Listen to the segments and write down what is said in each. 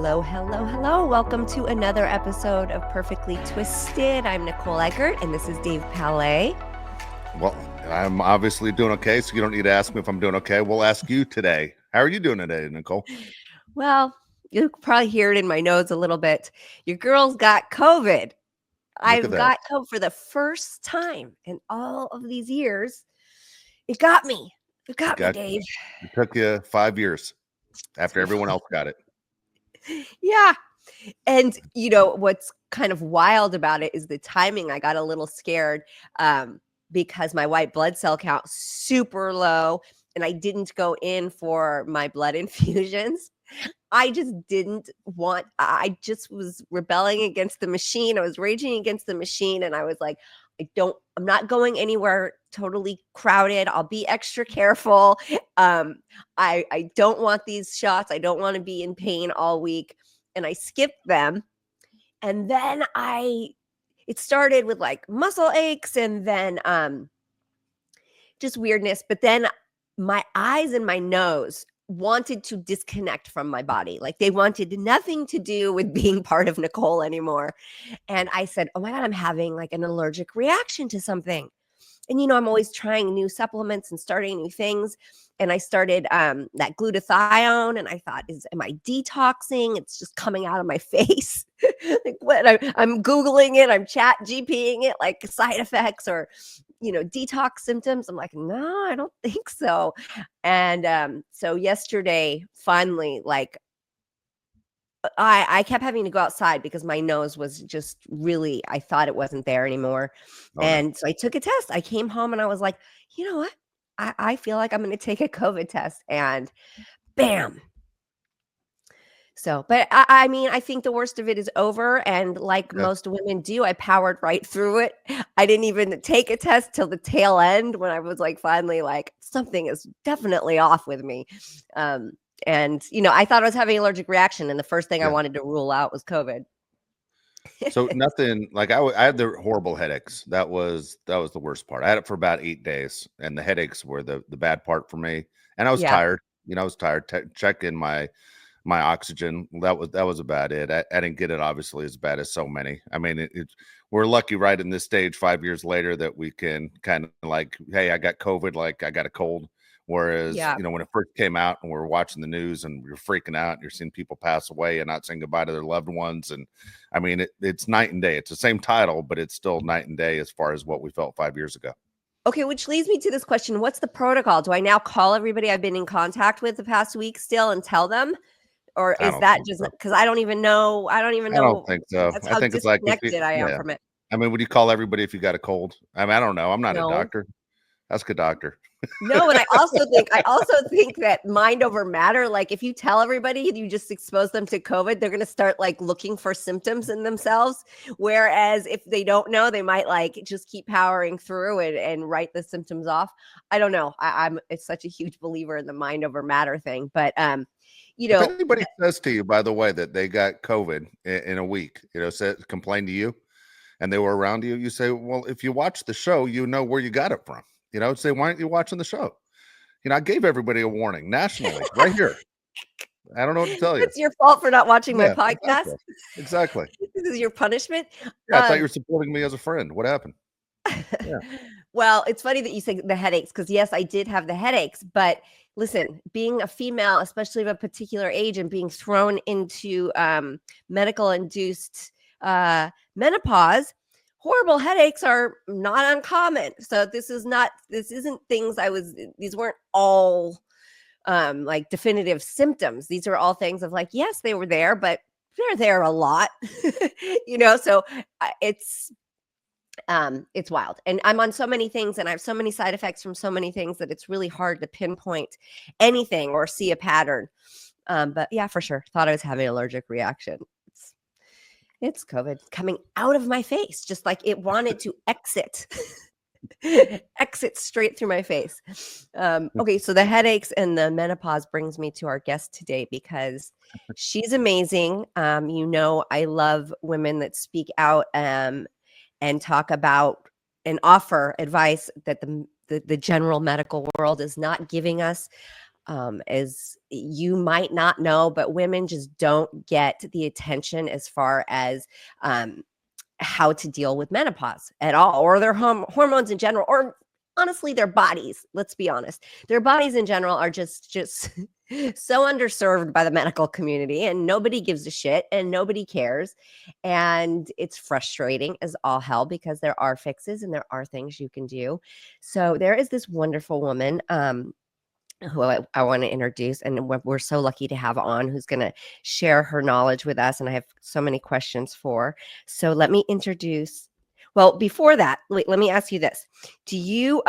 Hello, hello, hello. Welcome to another episode of Perfectly Twisted. I'm Nicole Eggert, and this is Dave Palais. Well, I'm obviously doing okay, so you don't need to ask me if I'm doing okay. We'll ask you today. How are you doing today, Nicole? Well, you can probably hear it in my nose a little bit. Your girl's got COVID. Look at I've that. got COVID for the first time in all of these years. It got me. It got me, Dave. It took you 5 years after everyone else got it. Yeah. And you know what's kind of wild about it is the timing. I got a little scared because my white blood cell count super low, and I didn't go in for my blood infusions. I just didn't want. I just was rebelling against the machine. I was raging against the machine, and I was like, I'm not going anywhere totally crowded. I'll be extra careful. I don't want these shots. I don't want to be in pain all week. And I skipped them. And then it started with like muscle aches and then just weirdness. But then my eyes and my nose wanted to disconnect from my body. Like they wanted nothing to do with being part of Nicole anymore. And I said, oh my God, I'm having like an allergic reaction to something. And, you know, I'm always trying new supplements and starting new things. And I started that glutathione, and I thought, am I detoxing? It's just coming out of my face. Like what? I'm Googling it. I'm chat GPing it, like side effects or, you know, detox symptoms. I'm like, no, I don't think so. And so yesterday, finally, like, I kept having to go outside because my nose was just really, I thought it wasn't there anymore. Oh, no. And so I took a test. I came home and I was like, you know what? I feel like I'm going to take a COVID test, and bam. So, but I mean, I think the worst of it is over. And like Yeah. most women do, I powered right through it. I didn't even take a test till the tail end when I was like, finally, like something is definitely off with me. And, you know, I thought I was having an allergic reaction, and the first thing I Yeah. wanted to rule out was COVID. So nothing like I had the horrible headaches. That was the worst part. I had it for about 8 days, and the headaches were the bad part for me. And I was Yeah. tired. You know, I was tired. Checking my oxygen. That was about it. I didn't get it obviously as bad as so many. I mean, we're lucky right in this stage 5 years later that we can kind of like, hey, I got COVID, like I got a cold. Whereas, Yeah. you know, when it first came out and we were watching the news and you're freaking out and you're seeing people pass away and not saying goodbye to their loved ones. And I mean, it's night and day. It's the same title, but it's still night and day as far as what we felt 5 years ago. Okay, which leads me to this question. What's the protocol? Do I now call everybody I've been in contact with the past week still and tell them? Or I is don't that think just so. because I don't even know? I don't even I don't know. think so. That's I how think it's like, disconnected I am yeah. from it. I mean, would you call everybody if you got a cold? I mean, I don't know. I'm not a No. doctor. Ask a doctor. No, and I also think that mind over matter, like if you tell everybody you just expose them to COVID, they're going to start like looking for symptoms in themselves. Whereas if they don't know, they might like just keep powering through and write the symptoms off. I don't know. I'm it's such a huge believer in the mind over matter thing. But you If know, anybody says to you, by the way, that they got COVID in a week, you know, complain to you and they were around you, you say, well, if you watch the show, you know where you got it from. You know, say, why aren't you watching the show? You know, I gave everybody a warning nationally right here. I don't know what to tell you. it's your fault for not watching my Yeah, podcast. exactly. This is your punishment. Yeah, I thought you were supporting me as a friend. What happened? Yeah. Well, it's funny that you say the headaches because yes, I did have the headaches. But listen, being a female, especially of a particular age, and being thrown into medical induced menopause, horrible headaches are not uncommon. So this isn't things these weren't all like definitive symptoms. These are all things of like, yes, they were there, but they're there a lot, you know. So it's wild, and I'm on so many things and I have so many side effects from so many things that it's really hard to pinpoint anything or see a pattern. But yeah, for sure thought I was having an allergic reaction. It's COVID coming out of my face, just like it wanted to exit straight through my face. Okay, so the headaches and the menopause brings me to our guest today because she's amazing. You know, I love women that speak out and talk about and offer advice that the general medical world is not giving us. As you might not know, but women just don't get the attention as far as how to deal with menopause at all, or their hormones in general, or honestly their bodies. Let's be honest, their bodies in general are just so underserved by the medical community, and nobody gives a shit and nobody cares, and it's frustrating as all hell because there are fixes and there are things you can do. So there is this wonderful woman who I want to introduce, and we're so lucky to have on, who's going to share her knowledge with us. And I have so many questions for. So let me introduce. Well, before that, wait, let me ask you this: Do you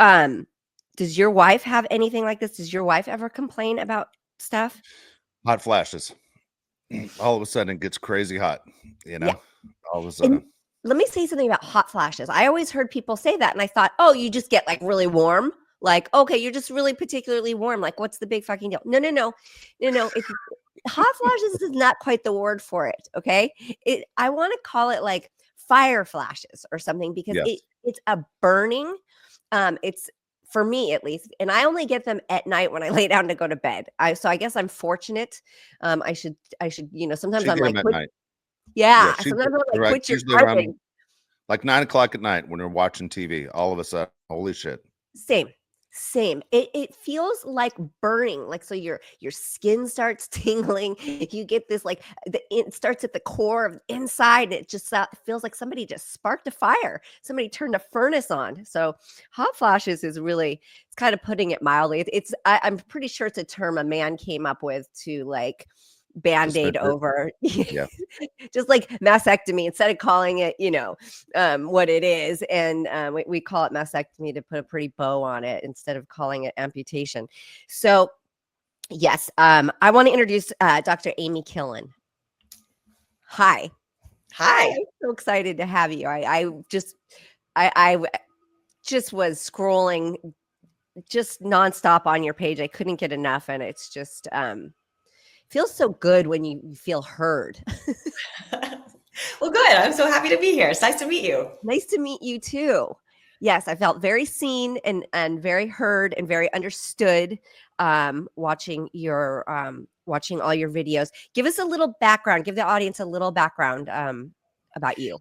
does your wife have anything like this? Does your wife ever complain about stuff? Hot flashes. All of a sudden, it gets crazy hot. Yeah. All of a And sudden. let me say something about hot flashes. I always heard people say that, and I thought, oh, you just get like really warm. Like, okay, you're just really particularly warm. Like, what's the big fucking deal? No, no, no, no, no. It's hot flashes is not quite the word for it. Okay, I want to call it like fire flashes or something, because Yes. it's a burning. It's for me at least, and I only get them at night when I lay down to go to bed. So I guess I'm fortunate. I should sometimes She I'm get like, them at night. yeah, She sometimes I'm like, like quit your usually around carping. like 9 o'clock at night when we're watching TV. All of a sudden, holy shit. Same. Same. It feels like burning. Like, so your skin starts tingling. You get this like it starts at the core of inside. It just feels like somebody just sparked a fire. Somebody turned a furnace on. So hot flashes is really, it's kind of putting it mildly. I'm pretty sure it's a term a man came up with to like band-aid Dispenser. over Yeah. just like mastectomy, instead of calling it what it is. And we call it mastectomy to put a pretty bow on it instead of calling it amputation. So yes, I want to introduce Dr. Amy Killen. Hi. Hi. I'm so excited to have you. I just was scrolling just nonstop on your page. I couldn't get enough, and it's just feels so good when you feel heard. Well, good. I'm so happy to be here. It's nice to meet you. Nice to meet you too. Yes, I felt very seen and very heard and very understood watching watching all your videos. Give us a little background. Give the audience a little background about you.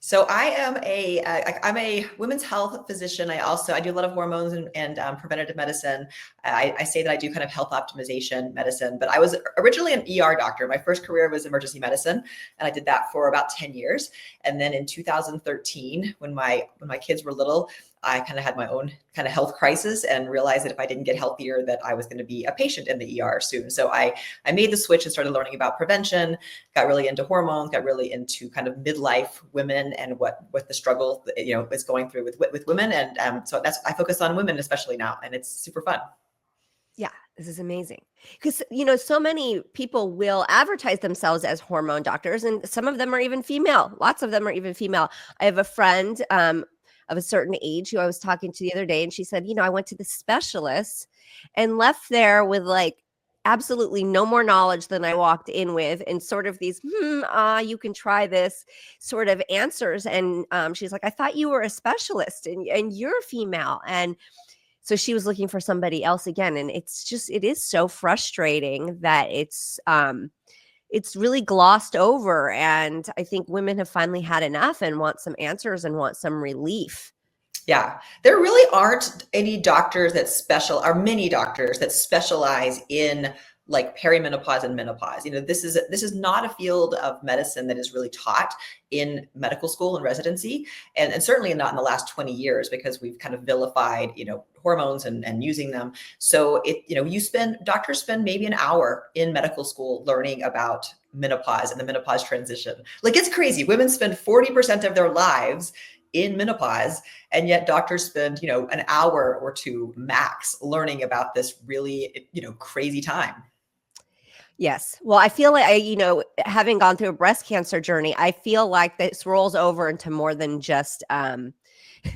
So I'm a women's health physician. I do a lot of hormones and preventative medicine. I say that I do kind of health optimization medicine, but I was originally an ER doctor. My first career was emergency medicine, and I did that for about 10 years. And then in 2013, when my kids were little, I kind of had my own kind of health crisis and realized that if I didn't get healthier, that I was going to be a patient in the ER soon. So I made the switch and started learning about prevention, got really into hormones, got really into kind of midlife women and what the struggle, is going through with women. And so I focus on women, especially now, and it's super fun. Yeah, this is amazing because, so many people will advertise themselves as hormone doctors, and some of them are even female. Lots of them are even female. I have a friend of a certain age who I was talking to the other day, and she said, I went to the specialist and left there with like absolutely no more knowledge than I walked in with, and sort of these, you can try this sort of answers. And she's like, I thought you were a specialist and you're female. And so she was looking for somebody else again. And it is so frustrating that it's really glossed over. And I think women have finally had enough and want some answers and want some relief. Yeah, there really aren't any doctors are many doctors that specialize in like perimenopause and menopause. This is not a field of medicine that is really taught in medical school and residency, and certainly not in the last 20 years, because we've kind of vilified, hormones and using them. So doctors spend maybe an hour in medical school learning about menopause and the menopause transition. Like, it's crazy. Women spend 40% of their lives in menopause, and yet doctors spend, an hour or two max learning about this really, crazy time. Yes. Well, I feel like having gone through a breast cancer journey, I feel like this rolls over into more than just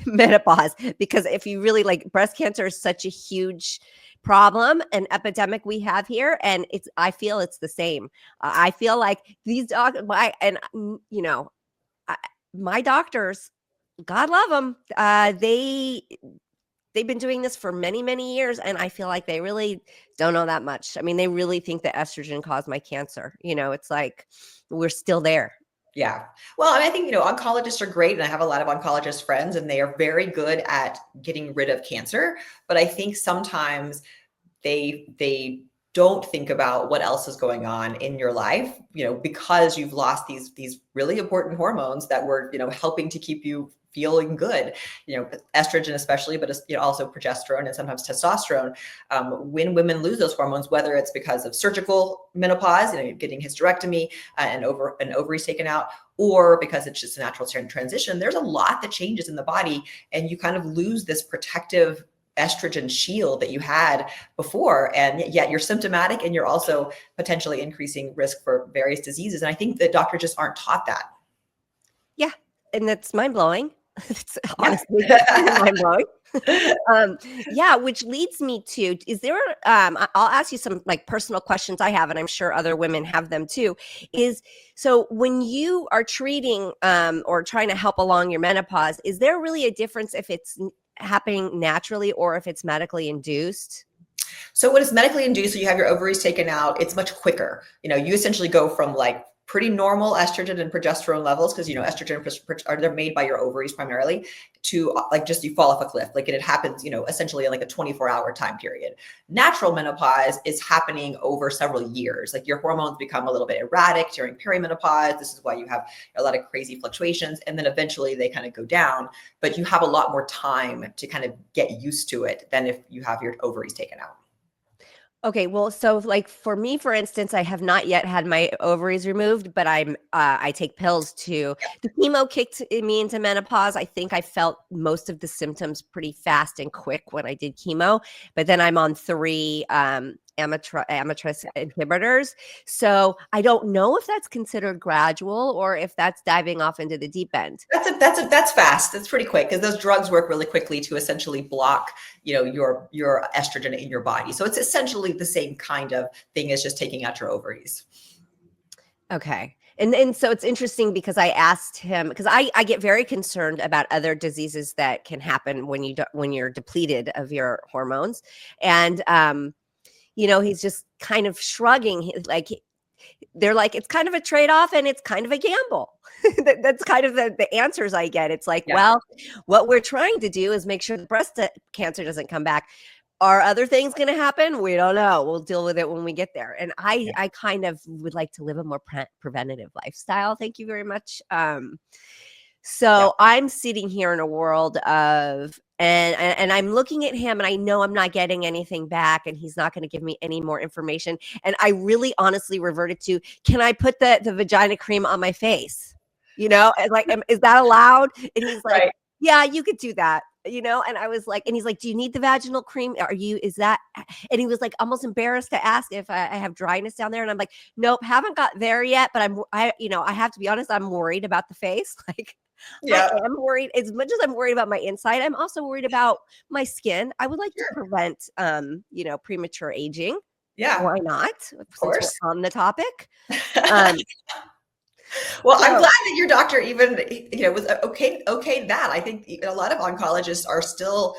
menopause, because if you really like, breast cancer is such a huge problem and epidemic we have here, and I feel it's the same. I feel like these dogs, my doctors, God love them, they've been doing this for many, many years, and I feel like they really don't know that much. I mean, they really think that estrogen caused my cancer. It's like we're still there. Yeah. Well, I think, oncologists are great. And I have a lot of oncologist friends, and they are very good at getting rid of cancer. But I think sometimes they don't think about what else is going on in your life, because you've lost these really important hormones that were, helping to keep you feeling good, estrogen especially, but also progesterone and sometimes testosterone. When women lose those hormones, whether it's because of surgical menopause, getting hysterectomy and ovaries taken out, or because it's just a natural transition, there's a lot that changes in the body, and you kind of lose this protective estrogen shield that you had before, and yet you're symptomatic, and you're also potentially increasing risk for various diseases. And I think that doctors just aren't taught that. Yeah, and that's mind-blowing. It's honestly Yeah. mind-blowing. Yeah, which leads me to, is there, I'll ask you some like personal questions I have, and I'm sure other women have them too, so when you are treating or trying to help along your menopause, is there really a difference if it's happening naturally or if it's medically induced? So when it's medically induced, so you have your ovaries taken out, it's much quicker. You essentially go from like pretty normal estrogen and progesterone levels, because estrogen are they're made by your ovaries primarily, to like just you fall off a cliff. Like it happens, essentially in like a 24-hour time period. Natural menopause is happening over several years. Like your hormones become a little bit erratic during perimenopause. This is why you have a lot of crazy fluctuations, and then eventually they kind of go down. But you have a lot more time to kind of get used to it than if you have your ovaries taken out. Okay, well, so like for me, for instance, I have not yet had my ovaries removed, but I take pills to. The chemo kicked me into menopause. I think I felt most of the symptoms pretty fast and quick when I did chemo, but then I'm on 3 amatraz inhibitors, so I don't know if that's considered gradual or if that's diving off into the deep end. That's fast. That's pretty quick, because those drugs work really quickly to essentially block, your estrogen in your body. So it's essentially the same kind of thing as just taking out your ovaries. Okay. And so it's interesting because I asked him, because I get very concerned about other diseases that can happen when you're depleted of your hormones. And he's just kind of shrugging, they're like, it's kind of a trade-off and it's kind of a gamble. That's kind of the answers I get. It's like, well, what we're trying to do is make sure the breast cancer doesn't come back. Are other things going to happen? We don't know. We'll deal with it when we get there. And I kind of would like to live a more preventative lifestyle. Thank you very much. So I'm sitting here in a world of, and I'm looking at him, and I know I'm not getting anything back, and he's not going to give me any more information. And I really honestly reverted to, can I put the vagina cream on my face? And like, is that allowed? And he's like, Right. Yeah, you could do that. And I was like, and he's like, do you need the vaginal cream? Is that, and he was like almost embarrassed to ask if I have dryness down there. And I'm like, nope, haven't got there yet. But I have to be honest, I'm worried about the face. Like, I am worried. As much as I'm worried about my inside, I'm also worried about my skin. I would like to prevent, premature aging. Yeah. Why not? Of course. We're on the topic. Well, I'm glad that your doctor even, was okay that. I think a lot of oncologists are still,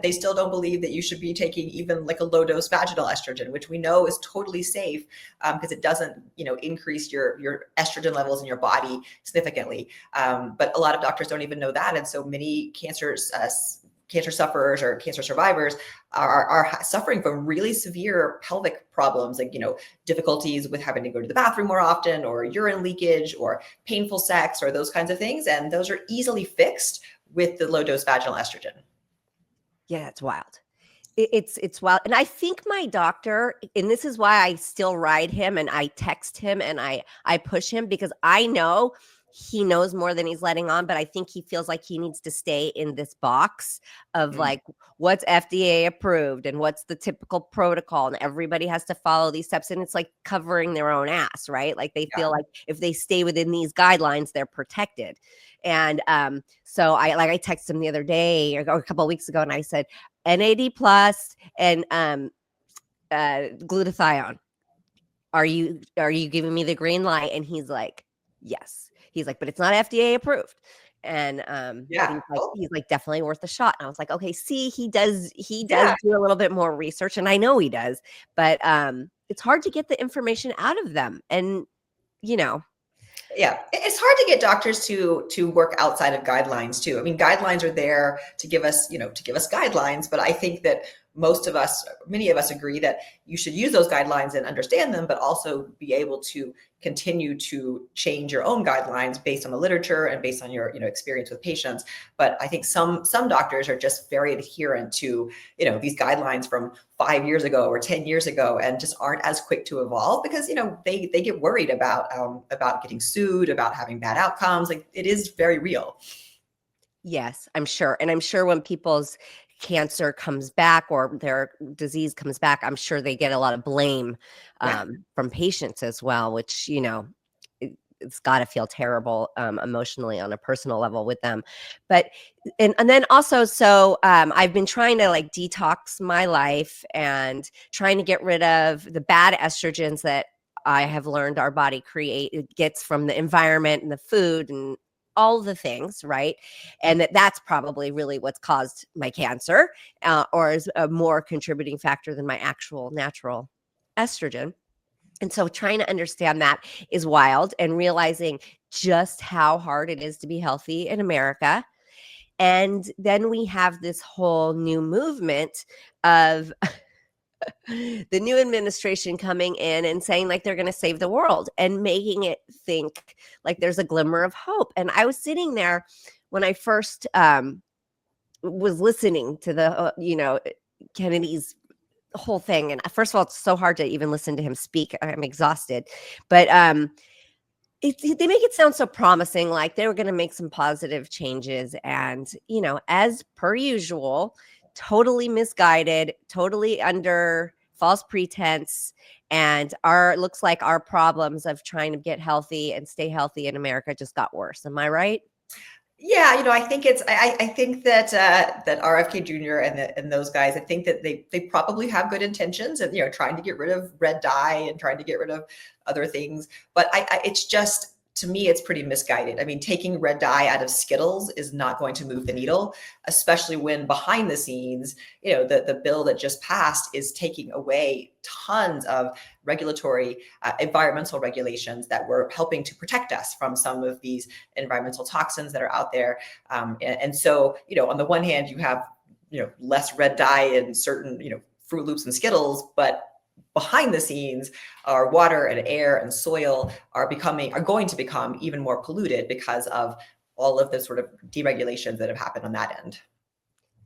they still don't believe that you should be taking even like a low dose vaginal estrogen, which we know is totally safe, because it doesn't, increase your estrogen levels in your body significantly. But a lot of doctors don't even know that. And so many cancer sufferers or cancer survivors are suffering from really severe pelvic problems, like, difficulties with having to go to the bathroom more often, or urine leakage, or painful sex, or those kinds of things. And those are easily fixed with the low dose vaginal estrogen. Yeah, it's wild. It's wild. And I think my doctor, and this is why I still ride him and I text him and I push him, because I know he knows more than he's letting on, but I think he feels like he needs to stay in this box of like what's FDA approved and what's the typical protocol, and everybody has to follow these steps, and it's like covering their own ass, right? Like they feel like if they stay within these guidelines, they're protected. And so I texted him the other day or a couple of weeks ago, and I said NAD plus and glutathione. Are you giving me the green light? And he's like, yes. He's like, but it's not FDA approved. And Yeah. Oh, he's like definitely worth a shot. And I was like, okay, see, he does yeah. do a little bit more research, and I know he does, but it's hard to get the information out of them. And you know, Yeah, it's hard to get doctors to work outside of guidelines too. I mean, guidelines are there to give us, to give us guidelines, but I think that many of us agree that you should use those guidelines and understand them, but also be able to continue to change your own guidelines based on the literature and based on your, experience with patients. But I think some doctors are just very adherent to, these guidelines from 5 years ago or 10 years ago, and just aren't as quick to evolve because, they get worried about getting sued, about having bad outcomes. Like, it is very real. yes, I'm sure. And I'm sure when people's cancer comes back or their disease comes back, I'm sure they get a lot of blame Yeah. from patients as well, which, it's got to feel terrible emotionally on a personal level with them. But, and then also, so I've been trying to like detox my life and trying to get rid of the bad estrogens that I have learned our body it gets from the environment and the food and all the things, right? And that's probably really what's caused my cancer, or is a more contributing factor than my actual natural estrogen. And so trying to understand that is wild, and realizing just how hard it is to be healthy in America. And then we have this whole new movement of the new administration coming in and saying like they're going to save the world and making it think like there's a glimmer of hope. And I was sitting there when I first was listening to the Kennedy's whole thing, and first of all, it's so hard to even listen to him speak. I'm exhausted. But they make it sound so promising, like they were going to make some positive changes, and as per usual, totally misguided, totally under false pretense. And looks like our problems of trying to get healthy and stay healthy in America just got worse. Am I right? Yeah, I think I think that RFK Jr. and those guys, I think that they probably have good intentions and trying to get rid of red dye and trying to get rid of other things, but it's just, to me, it's pretty misguided. I mean, taking red dye out of Skittles is not going to move the needle, especially when behind the scenes, the bill that just passed is taking away tons of regulatory, environmental regulations that were helping to protect us from some of these environmental toxins that are out there. And so, on the one hand, you have, less red dye in certain, Fruit Loops and Skittles, but behind the scenes, our water and air and soil are going to become even more polluted because of all of the sort of deregulations that have happened on that end.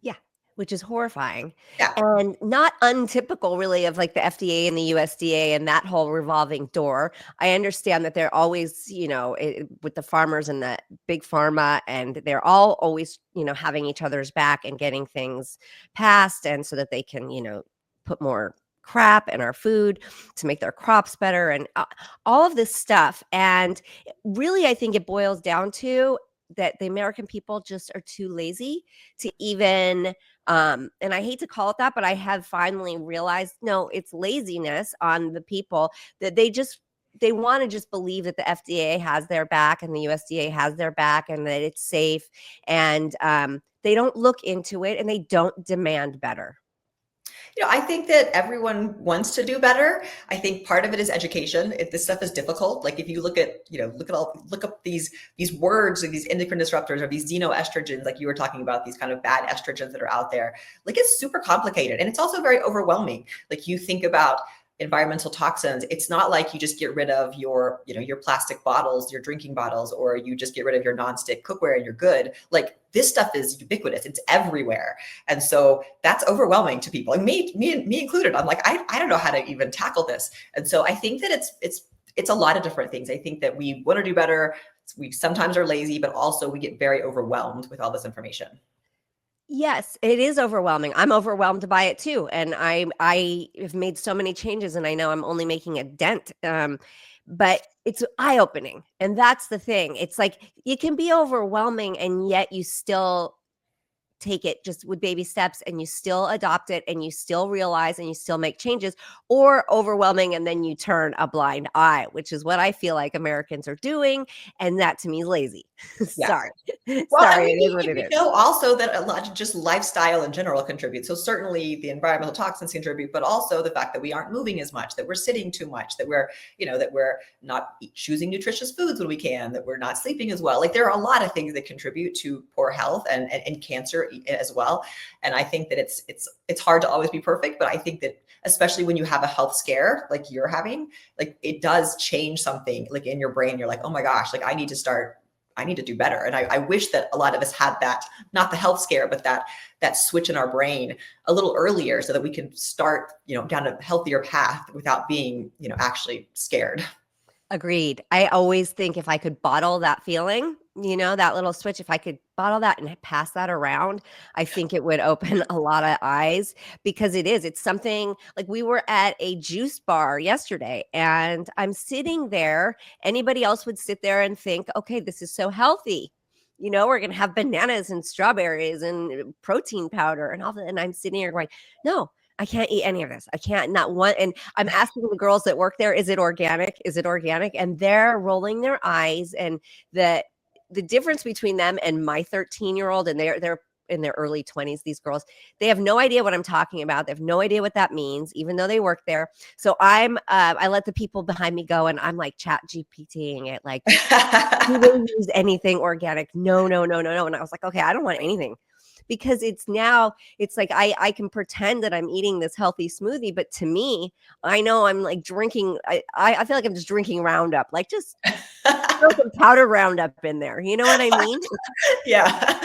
Yeah, which is horrifying. Yeah. And not untypical really of like the FDA and the USDA and that whole revolving door. I understand that they're always, with the farmers and the big pharma, and they're all always, having each other's back and getting things passed, and so that they can, put more crap in our food to make their crops better, and all of this stuff. And really, I think it boils down to that the American people just are too lazy to even and I hate to call it that, but I have finally realized, no, it's laziness on the people, that they want to just believe that the FDA has their back and the USDA has their back and that it's safe, and they don't look into it and they don't demand better. I think that everyone wants to do better. I think part of it is education. If this stuff is difficult, like if you look up these words, or these endocrine disruptors, or these xenoestrogens, like you were talking about, these kind of bad estrogens that are out there, like it's super complicated. And it's also very overwhelming. Like you think about environmental toxins, it's not like you just get rid of your plastic bottles, your drinking bottles, or you just get rid of your nonstick cookware and you're good. Like this stuff is ubiquitous, it's everywhere. And so that's overwhelming to people, and me included. I'm like, I don't know how to even tackle this. And so I think that it's a lot of different things. I think that we want to do better. We sometimes are lazy, but also we get very overwhelmed with all this information. Yes, it is overwhelming. I'm overwhelmed by it too. And I have made so many changes, and I know I'm only making a dent. But it's eye-opening. And that's the thing. It's like it can be overwhelming, and yet you still take it just with baby steps and you still adopt it and you still realize and you still make changes, or overwhelming and then you turn a blind eye, which is what I feel like Americans are doing. And that to me is lazy. Yes. Sorry. Well, Sorry, and it is what it we is. know also that a lot of just lifestyle in general contributes. So certainly the environmental toxins contribute, but also the fact that we aren't moving as much, that we're sitting too much, that we're, that we're not choosing nutritious foods when we can, that we're not sleeping as well. Like there are a lot of things that contribute to poor health and cancer as well. And I think that it's hard to always be perfect, but I think that especially when you have a health scare like you're having, like it does change something like in your brain. You're like, oh my gosh, like I need to do better. And I wish that a lot of us had that, not the health scare, but that switch in our brain a little earlier so that we can start, down a healthier path without being, actually scared. Agreed. I always think if I could bottle that feeling, that little switch, if I could bottle that and pass that around, I think it would open a lot of eyes, because it's something like we were at a juice bar yesterday and I'm sitting there. Anybody else would sit there and think, okay, this is so healthy. We're going to have bananas and strawberries and protein powder and all that. And I'm sitting here going, no, I can't eat any of this. I can't, not one. And I'm asking the girls that work there, is it organic? Is it organic? And they're rolling their eyes. And the difference between them and my 13-year-old, and they're in their early 20s, these girls, they have no idea what I'm talking about. They have no idea what that means, even though they work there. So I let the people behind me go, and I'm like chat GPTing it, like, do they use anything organic? No. And I was like, okay, I don't want anything. Because it's like I can pretend that I'm eating this healthy smoothie, but to me, I know I'm like drinking. I feel like I'm just drinking Roundup, like just throw some powder Roundup in there. You know what I mean? Yeah.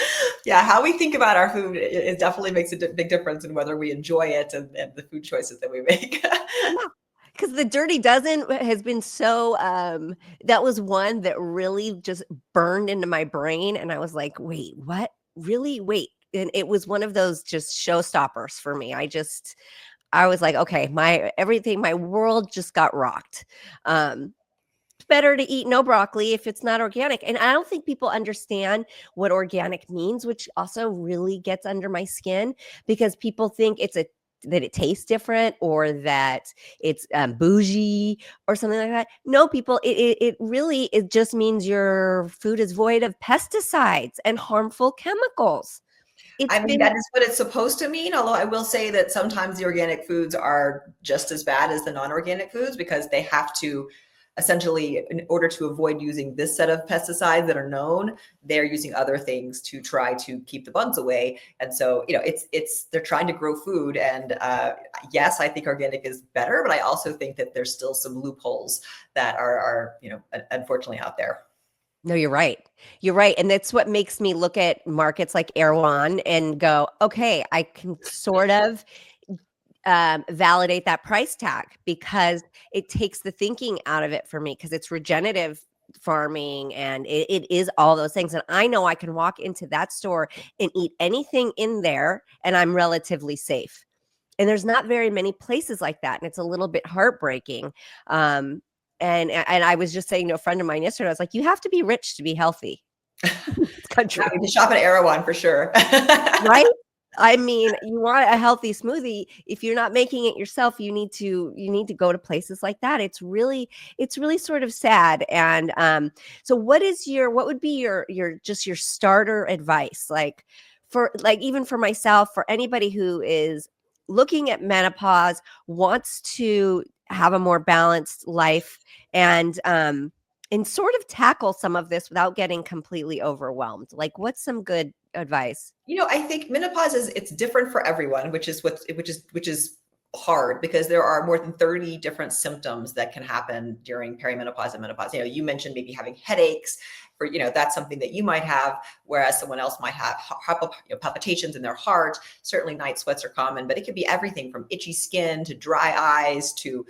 How we think about our food, it definitely makes a big difference in whether we enjoy it and the food choices that we make. Yeah. Because the Dirty Dozen has been so, that was one that really just burned into my brain. And I was like, wait, what? Really? Wait. And it was one of those just showstoppers for me. I was like, okay, my world just got rocked. It's better to eat no broccoli if it's not organic. And I don't think people understand what organic means, which also really gets under my skin, because people think that it tastes different, or that it's bougie or something like that. No, people, it really, it just means your food is void of pesticides and harmful chemicals. That is what it's supposed to mean. Although I will say that sometimes the organic foods are just as bad as the non-organic foods, because they have to essentially, in order to avoid using this set of pesticides that are known, they're using other things to try to keep the bugs away. And so, they're trying to grow food. And yes, I think organic is better, but I also think that there's still some loopholes that are unfortunately out there. No, you're right. You're right. And that's what makes me look at markets like Erewhon and go, okay, I can sort of validate that price tag, because it takes the thinking out of it for me, because it's regenerative farming and it is all those things. And I know I can walk into that store and eat anything in there and I'm relatively safe. And there's not very many places like that. And it's a little bit heartbreaking. And I was just saying to a friend of mine yesterday, I was like, you have to be rich to be healthy. Country. To shop at Erewhon for sure. Right? I mean, you want a healthy smoothie. If you're not making it yourself, you need to go to places like that. It's really sort of sad. And so what would be your starter advice? Like even for myself, for anybody who is looking at menopause, wants to have a more balanced life, and sort of tackle some of this without getting completely overwhelmed. Like, what's some good advice? I think menopause it's different for everyone, which is hard, because there are more than 30 different symptoms that can happen during perimenopause and menopause. You mentioned maybe having headaches, or that's something that you might have, whereas someone else might have palpitations in their heart. Certainly night sweats are common, but it could be everything from itchy skin to dry eyes to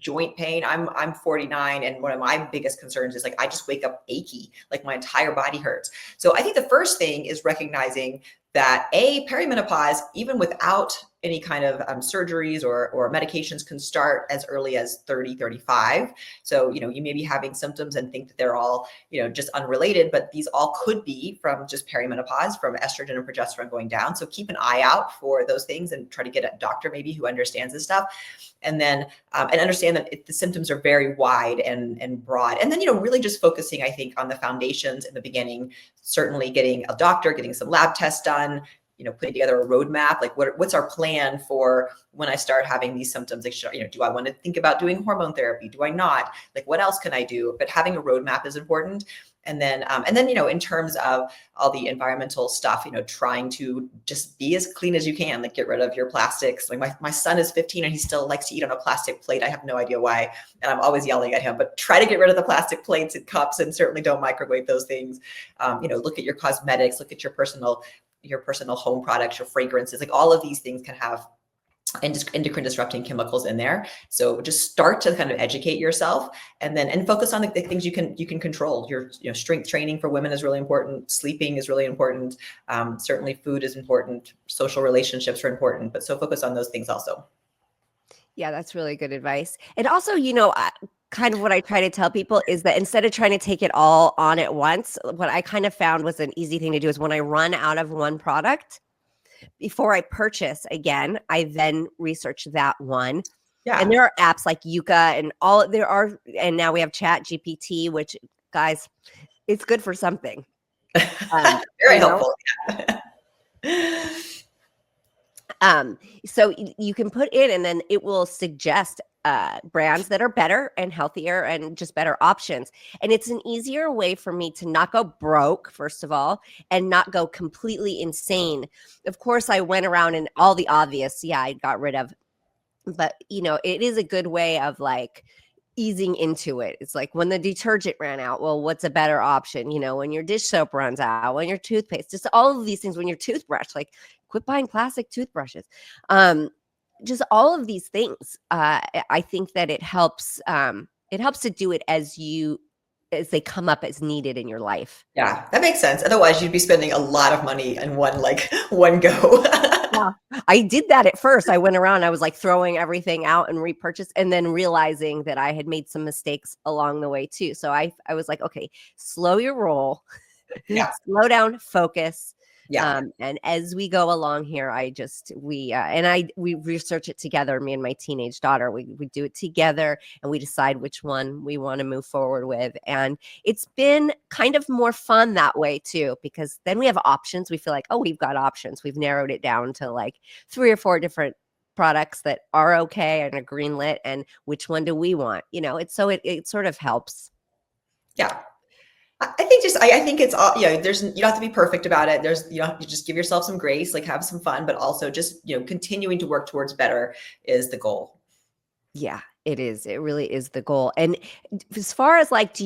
joint pain. I'm 49, and one of my biggest concerns is, like, I just wake up achy, like my entire body hurts. So I think the first thing is recognizing that perimenopause, even without any kind of surgeries or medications can start as early as 30, 35. So, you may be having symptoms and think that they're all, just unrelated, but these all could be from just perimenopause, from estrogen and progesterone going down. So keep an eye out for those things and try to get a doctor maybe who understands this stuff. And then, and understand that the symptoms are very wide and broad. And then, really just focusing, I think, on the foundations in the beginning, certainly getting a doctor, getting some lab tests done, putting together a roadmap, like what's our plan for when I start having these symptoms? Like, do I want to think about doing hormone therapy? Do I not? Like, what else can I do? But having a roadmap is important. And then, in terms of all the environmental stuff, trying to just be as clean as you can, like get rid of your plastics. Like my son is 15 and he still likes to eat on a plastic plate. I have no idea why. And I'm always yelling at him, but try to get rid of the plastic plates and cups, and certainly don't microwave those things. Look at your cosmetics, look at your personal home products, your fragrances, like all of these things can have endocrine disrupting chemicals in there. So just start to kind of educate yourself, and focus on the things you can control. Your strength training for women is really important. Sleeping is really important. Certainly food is important. Social relationships are important, but so focus on those things also. Yeah, that's really good advice. And also, kind of what I try to tell people is that instead of trying to take it all on at once, what I kind of found was an easy thing to do is when I run out of one product, before I purchase again, I then research that one. Yeah. And there are apps like Yuka and now we have Chat GPT, which, guys, it's good for something. Very helpful. So you can put in, and then it will suggest brands that are better and healthier and just better options. And it's an easier way for me to not go broke, first of all, and not go completely insane. Of course, I went around and all the obvious, I got rid of, but it is a good way of like easing into it. It's like when the detergent ran out, well, what's a better option? When your dish soap runs out, when your toothpaste, just all of these things, when your toothbrush, like quit buying plastic toothbrushes. Just all of these things. I think that it helps to do it as they come up as needed in your life. Yeah, that makes sense. Otherwise you'd be spending a lot of money in one go. Yeah, I did that at first. I went around, I was like throwing everything out and repurchase, and then realizing that I had made some mistakes along the way too. So I was like, okay, slow your roll, slow down, focus. Yeah. And as we go along here, we research it together. Me and my teenage daughter, we do it together, and we decide which one we want to move forward with. And it's been kind of more fun that way too, because then we have options. We feel like, oh, we've got options. We've narrowed it down to like 3 or 4 different products that are okay and are greenlit, and which one do we want? It sort of helps. Yeah. I think it's all, you don't have to be perfect about it. You just give yourself some grace, like have some fun, but also just, continuing to work towards better is the goal. Yeah, it is. It really is the goal. And as far as like,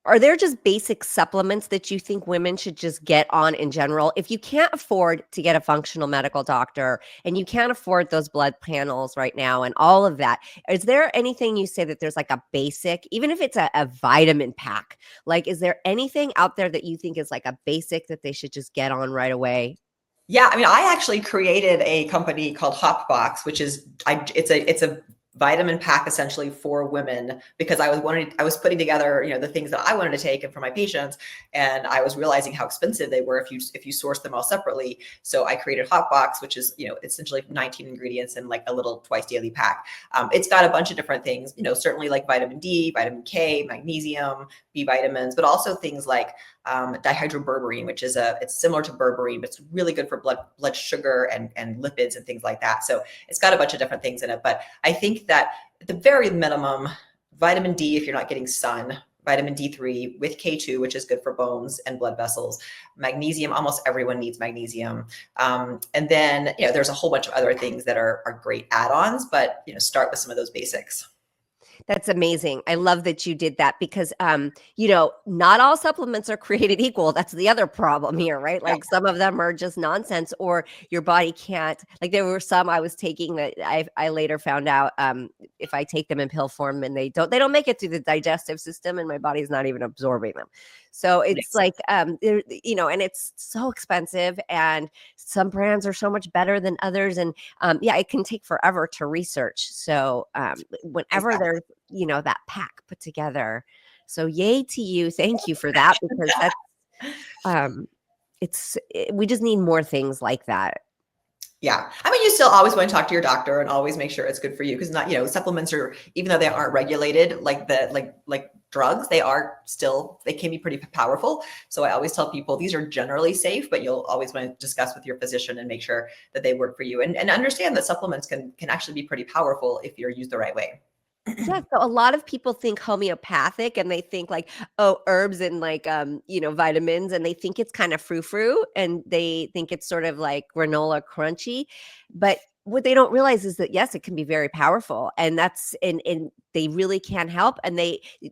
are there just basic supplements that you think women should just get on in general? If you can't afford to get a functional medical doctor and you can't afford those blood panels right now and all of that, is there anything you say that there's like a basic, even if it's a vitamin pack, like, is there anything out there that you think is like a basic that they should just get on right away? Yeah. I mean, I actually created a company called Hopbox, which is, it's a vitamin pack essentially for women, because I was putting together, the things that I wanted to take and for my patients. And I was realizing how expensive they were if you source them all separately. So I created Hotbox, which is, essentially 19 ingredients in like a little twice daily pack. It's got a bunch of different things, certainly like vitamin D, vitamin K, magnesium, B vitamins, but also things like dihydroberberine, which is it's similar to berberine, but it's really good for blood sugar and lipids and things like that. So it's got a bunch of different things in it. But I think that at the very minimum, vitamin D, if you're not getting sun, vitamin D3 with K2, which is good for bones and blood vessels, magnesium, almost everyone needs magnesium. And then, there's a whole bunch of other things that are great add-ons, but, start with some of those basics. That's amazing. I love that you did that because, not all supplements are created equal. That's the other problem here, right? Like some of them are just nonsense, or your body can't. Like there were some I was taking that I later found out if I take them in pill form and they don't make it through the digestive system, and my body's not even absorbing them. So it's Yes. like, and it's so expensive, and some brands are so much better than others. And yeah, it can take forever to research. So whenever Exactly. there's, that pack put together. So yay to you. Thank you for that, because that's, um, we just need more things like that. Yeah. I mean, you still always want to talk to your doctor and always make sure it's good for you, because not, supplements are, even though they aren't regulated like like drugs, they can be pretty powerful. So I always tell people these are generally safe, but you'll always want to discuss with your physician and make sure that they work for you, and understand that supplements can actually be pretty powerful if you're used the right way. Yeah, so a lot of people think homeopathic, and they think like, oh, herbs and like vitamins, and they think it's kind of frou-frou, and they think it's sort of like granola crunchy. But what they don't realize is that yes, it can be very powerful, and and they really can help. And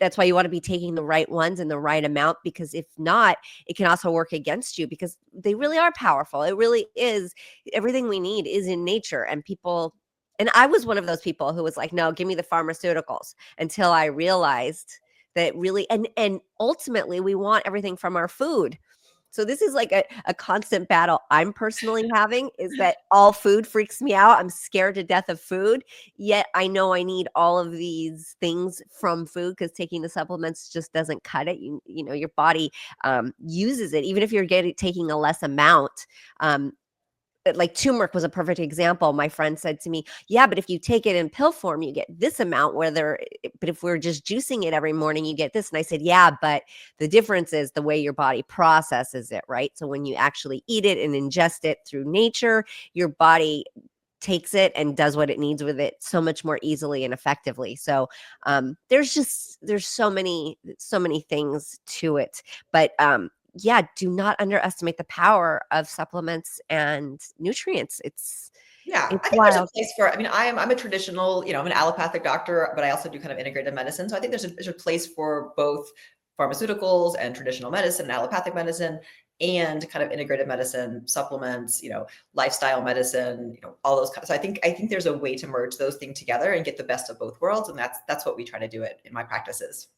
that's why you want to be taking the right ones in the right amount, because if not, it can also work against you, because they really are powerful. It really is. Everything we need is in nature, and I was one of those people who was like, no, give me the pharmaceuticals, until I realized that really, and ultimately we want everything from our food. So this is like a constant battle I'm personally having, is that all food freaks me out. I'm scared to death of food, yet I know I need all of these things from food, because taking the supplements just doesn't cut it. Your body uses it, even if you're taking a less amount. Like turmeric was a perfect example. My friend said to me, yeah, but if you take it in pill form, you get this amount, but if we're just juicing it every morning, you get this. And I said, yeah, but the difference is the way your body processes it, right? So when you actually eat it and ingest it through nature, your body takes it and does what it needs with it so much more easily and effectively. So there's so many things to it. But yeah, do not underestimate the power of supplements and nutrients. Yeah, It's I think there's a wild. place for. I mean, I'm a traditional, I'm an allopathic doctor, but I also do kind of integrative medicine. So I think there's a place for both pharmaceuticals and traditional medicine and allopathic medicine, and kind of integrative medicine, supplements, lifestyle medicine, all those kinds. So I think there's a way to merge those things together and get the best of both worlds, and that's what we try to do it in my practices.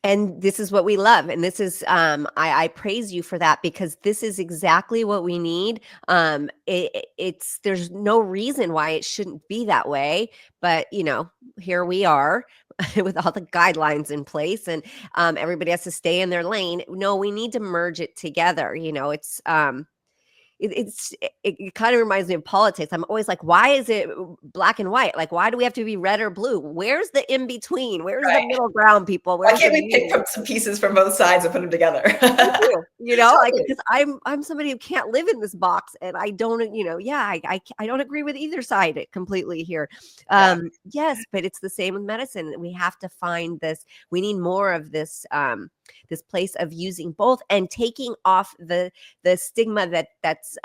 And this is what we love. And this is, I praise you for that, because this is exactly what we need. There's no reason why it shouldn't be that way. But, here we are with all the guidelines in place, and everybody has to stay in their lane. No, we need to merge it together. It kind of reminds me of politics. I'm always like, why is it black and white? Like, why do we have to be red or blue? Where's the in between? Where's the Right. middle ground, people? Why Where's the can't we pick meaning? from some pieces from both sides and put them together? Thank you. Like, Totally. because I'm somebody who can't live in this box, and I don't, yeah, I don't agree with either side completely here. Yeah. Yes, but it's the same with medicine. We have to find this. We need more of this place of using both, and taking off the stigma that's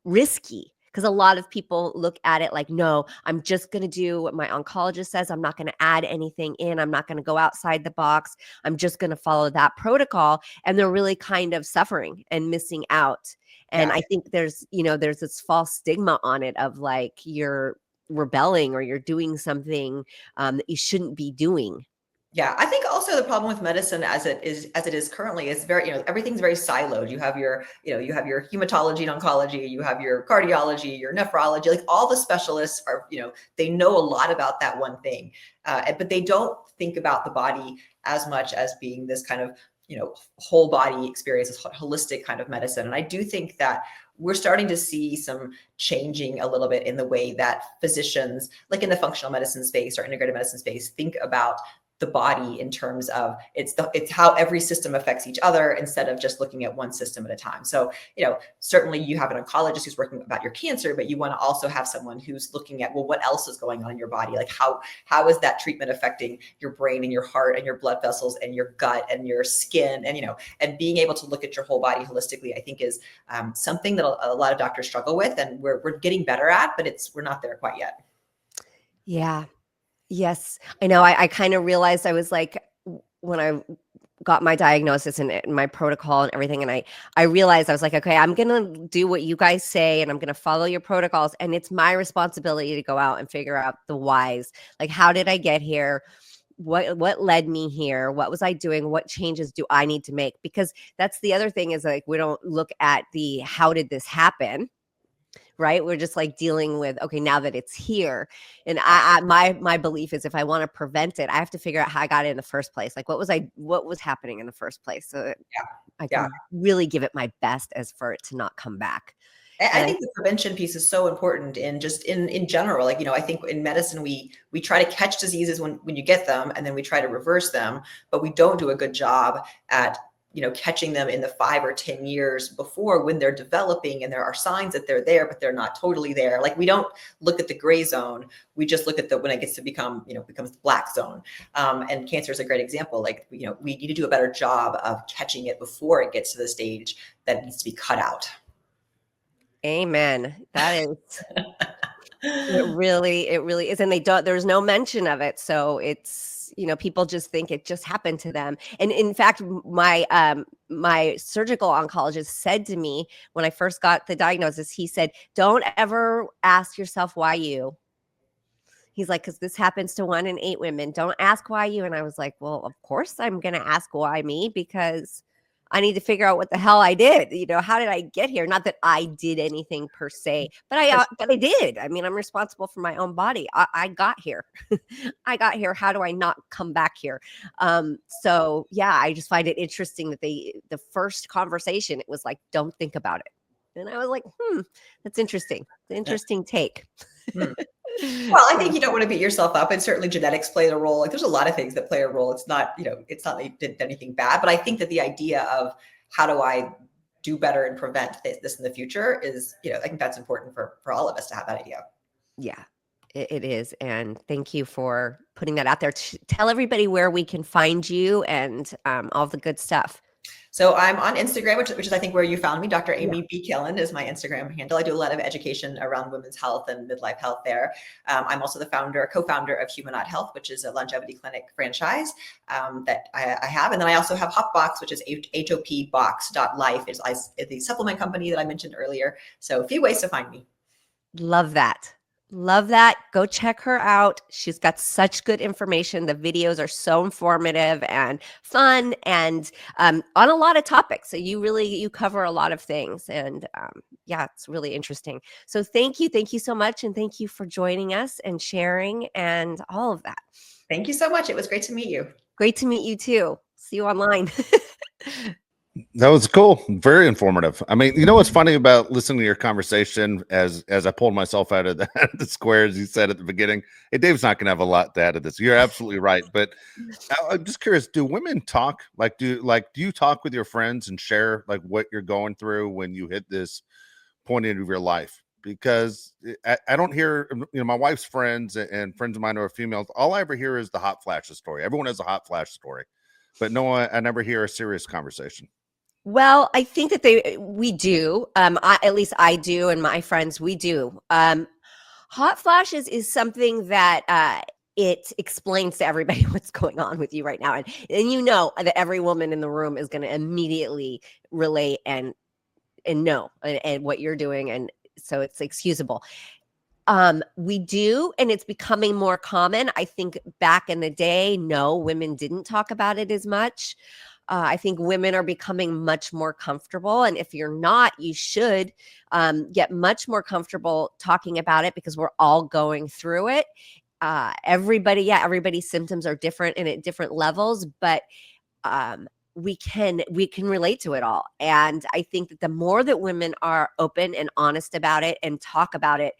risky. Because a lot of people look at it like, no, I'm just going to do what my oncologist says. I'm not going to add anything in. I'm not going to go outside the box. I'm just going to follow that protocol. And they're really kind of suffering and missing out. And Yeah. I think there's this false stigma on it of like you're rebelling, or you're doing something that you shouldn't be doing. Yeah, I think also the problem with medicine as it is currently is very, everything's very siloed. You have your hematology and oncology, you have your cardiology, your nephrology, like all the specialists are, they know a lot about that one thing. But they don't think about the body as much as being this kind of, whole body experience, this holistic kind of medicine. And I do think that we're starting to see some changing a little bit in the way that physicians, like in the functional medicine space or integrative medicine space, think about the body in terms of it's how every system affects each other, instead of just looking at one system at a time. So, certainly you have an oncologist who's working about your cancer, but you want to also have someone who's looking at, well, what else is going on in your body? Like how is that treatment affecting your brain and your heart and your blood vessels and your gut and your skin? And being able to look at your whole body holistically, I think is something that a lot of doctors struggle with, and we're getting better at, but we're not there quite yet. Yeah. Yes, I know. I kind of realized, I was like, when I got my diagnosis and my protocol and everything, and I realized, I was like, okay, I'm gonna do what you guys say, and I'm gonna follow your protocols, and it's my responsibility to go out and figure out the whys. Like, how did I get here? what led me here? What was I doing? What changes do I need to make? Because that's the other thing is like, we don't look at the, how did this happen? Right. We're just like dealing with, okay, now that it's here. And my belief is if I want to prevent it, I have to figure out how I got it in the first place. Like what was happening in the first place so that I can really give it my best as for it to not come back. I think the prevention piece is so important in just in general. Like, I think in medicine, we try to catch diseases when you get them, and then we try to reverse them, but we don't do a good job at, catching them in the 5 or 10 years before when they're developing and there are signs that they're there, but they're not totally there. Like we don't look at the gray zone. We just look at when it gets to become, becomes the black zone. And cancer is a great example. Like, we need to do a better job of catching it before it gets to the stage that it needs to be cut out. Amen. That is, it really is. And there's no mention of it. So it's, people just think it just happened to them. And in fact, my surgical oncologist said to me when I first got the diagnosis, he said, don't ever ask yourself why you. He's like, because this happens to 1 in 8 women. Don't ask why you. And I was like, well, of course I'm going to ask why me, because I need to figure out what the hell I did. How did I get here? Not that I did anything per se, but I did. I mean, I'm responsible for my own body. I got here. I got here. How do I not come back here? So yeah, I just find it interesting that the first conversation, it was like, don't think about it. And I was like, that's interesting. Interesting take. Well, I think you don't want to beat yourself up, and certainly genetics play a role. Like there's a lot of things that play a role. It's not that you did anything bad, but I think that the idea of how do I do better and prevent this in the future is, I think that's important for all of us to have that idea. Yeah, it is. And thank you for putting that out there. Tell everybody where we can find you and all the good stuff. So I'm on Instagram, which is I think where you found me. Dr. Amy B. Killen is my Instagram handle. I do a lot of education around women's health and midlife health there. I'm also the co-founder of Hurrdat Health, which is a longevity clinic franchise that I have. And then I also have Hopbox, which is hopbox.life. It's the supplement company that I mentioned earlier. So a few ways to find me. Love that. Love that. Go check her out. She's got such good information. The videos are so informative and fun and on a lot of topics. So you cover a lot of things, and yeah, it's really interesting. So thank you. Thank you so much. And thank you for joining us and sharing and all of that. Thank you so much. It was great to meet you. Great to meet you too. See you online. That was cool. Very informative. I mean, what's funny about listening to your conversation as I pulled myself out of the squares you said at the beginning? Hey, Dave's not going to have a lot to add to this. You're absolutely right. But I'm just curious, do women talk? Do you talk with your friends and share like what you're going through when you hit this point of your life? Because I don't hear, my wife's friends and friends of mine who are females, all I ever hear is the hot flashes story. Everyone has a hot flash story, but no, I never hear a serious conversation. Well, I think that we do. At least I do, and my friends, we do. Hot flashes is something that it explains to everybody what's going on with you right now, and that every woman in the room is going to immediately relate and know and what you're doing, and so it's excusable. We do, and it's becoming more common. I think back in the day, no, women didn't talk about it as much. I think women are becoming much more comfortable. And if you're not, you should get much more comfortable talking about it, because we're all going through it. Everybody's symptoms are different and at different levels, but we can relate to it all. And I think that the more that women are open and honest about it and talk about it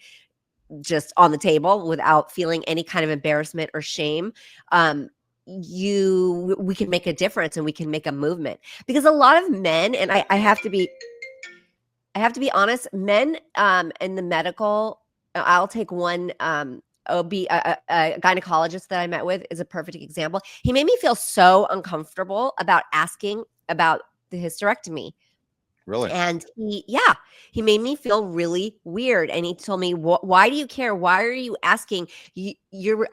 just on the table without feeling any kind of embarrassment or shame, we can make a difference and we can make a movement. Because a lot of men, and I have to be honest, men in the medical, I'll take one OB, a gynecologist that I met with is a perfect example. He made me feel so uncomfortable about asking about the hysterectomy. Really? And he made me feel really weird. And he told me, why do you care? Why are you asking? Your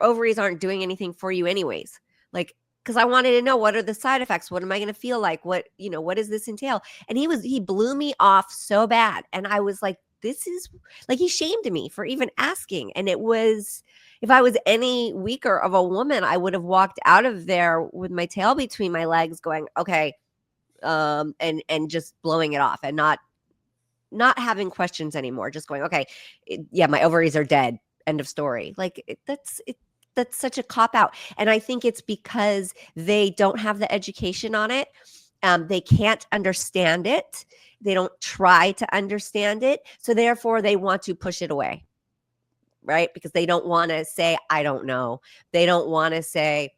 ovaries aren't doing anything for you anyways. Like, because I wanted to know, what are the side effects? What am I going to feel like? What does this entail? And he blew me off so bad. And I was like, this is like, he shamed me for even asking. And it was If I was any weaker of a woman, I would have walked out of there with my tail between my legs going, okay, and just blowing it off and not having questions anymore, just going, okay, yeah, my ovaries are dead. End of story. Like that's such a cop out. And I think it's because they don't have the education on it. They can't understand it. They don't try to understand it. So therefore they want to push it away. Right? Because they don't want to say, I don't know. They don't want to say,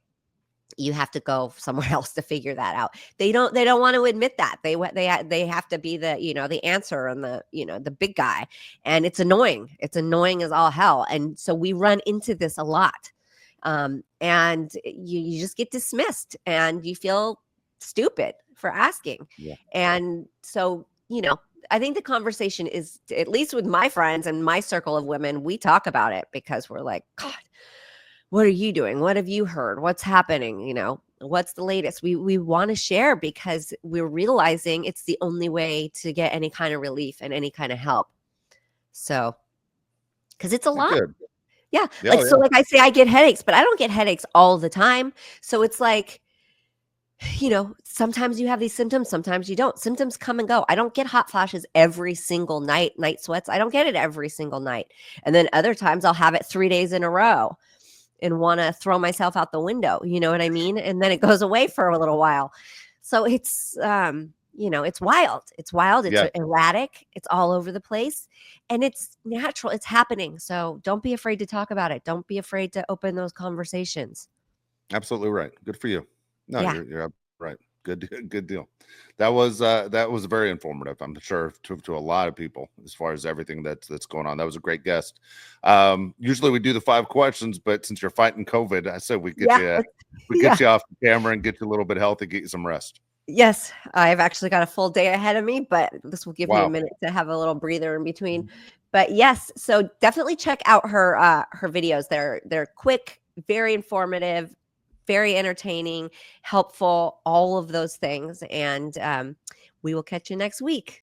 you have to go somewhere else to figure that out. They don't want to admit that. They have to be the, the answer and the, the big guy. And it's annoying. It's annoying as all hell. And so we run into this a lot. And you just get dismissed and you feel stupid for asking. Yeah. And so, I think the conversation is, at least with my friends and my circle of women, we talk about it because we're like, God, what are you doing? What have you heard? What's happening? What's the latest? We want to share because we're realizing it's the only way to get any kind of relief and any kind of help. So, because it's a lot. Good. Yeah. So like I say, I get headaches, but I don't get headaches all the time. So it's like, sometimes you have these symptoms, sometimes you don't. Symptoms come and go. I don't get hot flashes every single night sweats. I don't get it every single night. And then other times I'll have it 3 days in a row and want to throw myself out the window. You know what I mean? And then it goes away for a little while. So it's, it's wild. It's wild. It's erratic. It's all over the place and it's natural. It's happening. So don't be afraid to talk about it. Don't be afraid to open those conversations. Absolutely right. Good for you. No, Yeah. you're right. Good deal. That was very informative. I'm sure to a lot of people as far as everything that's going on. That was a great guest. Usually we do the 5 questions, but since you're fighting COVID, I said we get you off the camera and get you a little bit healthy, get you some rest. Yes, I've actually got a full day ahead of me, but this will give me a minute to have a little breather in between. But yes, so definitely check out her videos. They're quick, very informative, very entertaining, helpful, all of those things. And we will catch you next week.